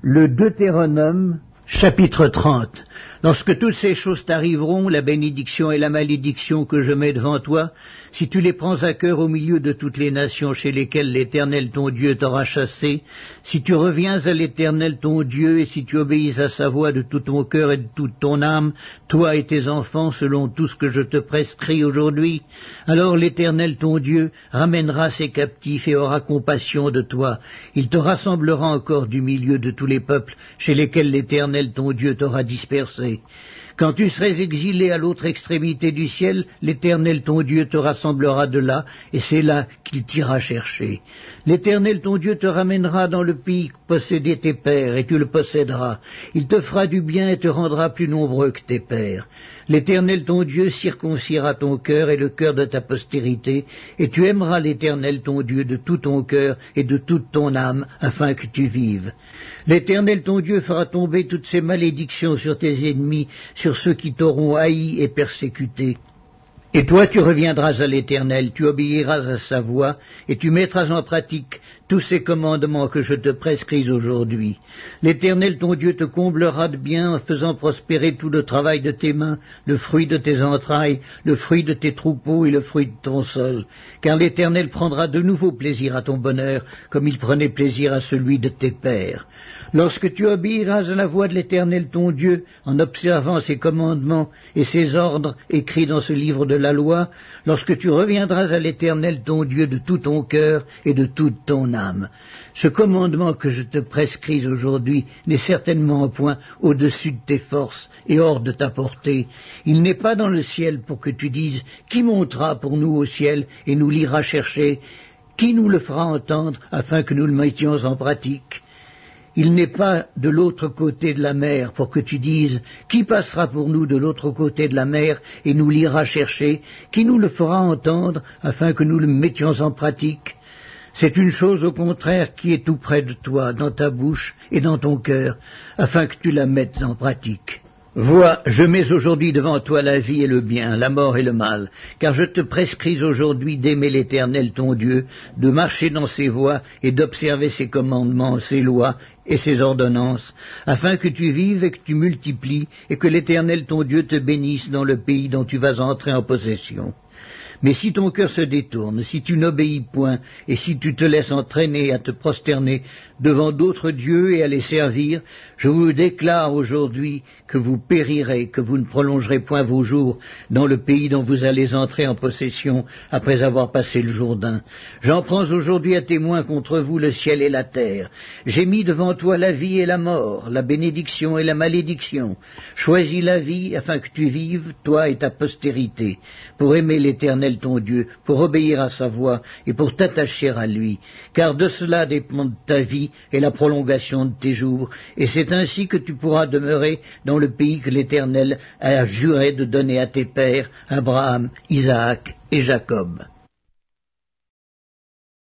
Le Deutéronome, chapitre 30. Lorsque toutes ces choses t'arriveront, la bénédiction et la malédiction que je mets devant toi, si tu les prends à cœur au milieu de toutes les nations chez lesquelles l'Éternel ton Dieu t'aura chassé, si tu reviens à l'Éternel ton Dieu, et si tu obéis à sa voix de tout ton cœur et de toute ton âme, toi et tes enfants, selon tout ce que je te prescris aujourd'hui, alors l'Éternel ton Dieu ramènera ses captifs et aura compassion de toi. Il te rassemblera encore du milieu de tous les peuples chez lesquels l'Éternel ton Dieu t'aura dispersé. Quand tu serais exilé à l'autre extrémité du ciel, l'Éternel ton Dieu te rassemblera de là, et c'est là qu'il t'ira chercher. L'Éternel ton Dieu te ramènera dans le pays que possédaient tes pères, et tu le posséderas. Il te fera du bien et te rendra plus nombreux que tes pères. L'Éternel ton Dieu circoncira ton cœur et le cœur de ta postérité, et tu aimeras l'Éternel ton Dieu de tout ton cœur et de toute ton âme, afin que tu vives. L'Éternel ton Dieu fera tomber toutes ces malédictions sur tes ennemis, sur ceux qui t'auront haï et persécuté. Et toi tu reviendras à l'Éternel, tu obéiras à sa voix, et tu mettras en pratique tous ces commandements que je te prescris aujourd'hui. L'Éternel ton Dieu te comblera de bien en faisant prospérer tout le travail de tes mains, le fruit de tes entrailles, le fruit de tes troupeaux et le fruit de ton sol. Car l'Éternel prendra de nouveau plaisir à ton bonheur, comme il prenait plaisir à celui de tes pères. Lorsque tu obéiras à la voix de l'Éternel ton Dieu, en observant ses commandements et ses ordres écrits dans ce livre de la loi, lorsque tu reviendras à l'Éternel ton Dieu de tout ton cœur et de toute ton âme. Ce commandement que je te prescris aujourd'hui n'est certainement point au-dessus de tes forces et hors de ta portée. Il n'est pas dans le ciel pour que tu dises « Qui montera pour nous au ciel et nous l'ira chercher ? Qui nous le fera entendre afin que nous le mettions en pratique ?» Il n'est pas de l'autre côté de la mer pour que tu dises « Qui passera pour nous de l'autre côté de la mer et nous l'ira chercher ? Qui nous le fera entendre afin que nous le mettions en pratique ?» C'est une chose au contraire qui est tout près de toi, dans ta bouche et dans ton cœur, afin que tu la mettes en pratique. Vois, je mets aujourd'hui devant toi la vie et le bien, la mort et le mal, car je te prescris aujourd'hui d'aimer l'Éternel ton Dieu, de marcher dans ses voies et d'observer ses commandements, ses lois et ses ordonnances, afin que tu vives et que tu multiplies, et que l'Éternel ton Dieu te bénisse dans le pays dont tu vas entrer en possession. Mais si ton cœur se détourne, si tu n'obéis point, et si tu te laisses entraîner à te prosterner devant d'autres dieux et à les servir, je vous déclare aujourd'hui que vous périrez, que vous ne prolongerez point vos jours dans le pays dont vous allez entrer en possession après avoir passé le Jourdain. J'en prends aujourd'hui à témoin contre vous le ciel et la terre. J'ai mis devant toi la vie et la mort, la bénédiction et la malédiction. Choisis la vie afin que tu vives, toi et ta postérité, pour aimer l'Éternel ton Dieu, pour obéir à sa voix et pour t'attacher à lui, car de cela dépend ta vie et la prolongation de tes jours, et c'est ainsi que tu pourras demeurer dans le pays que l'Éternel a juré de donner à tes pères, Abraham, Isaac et Jacob.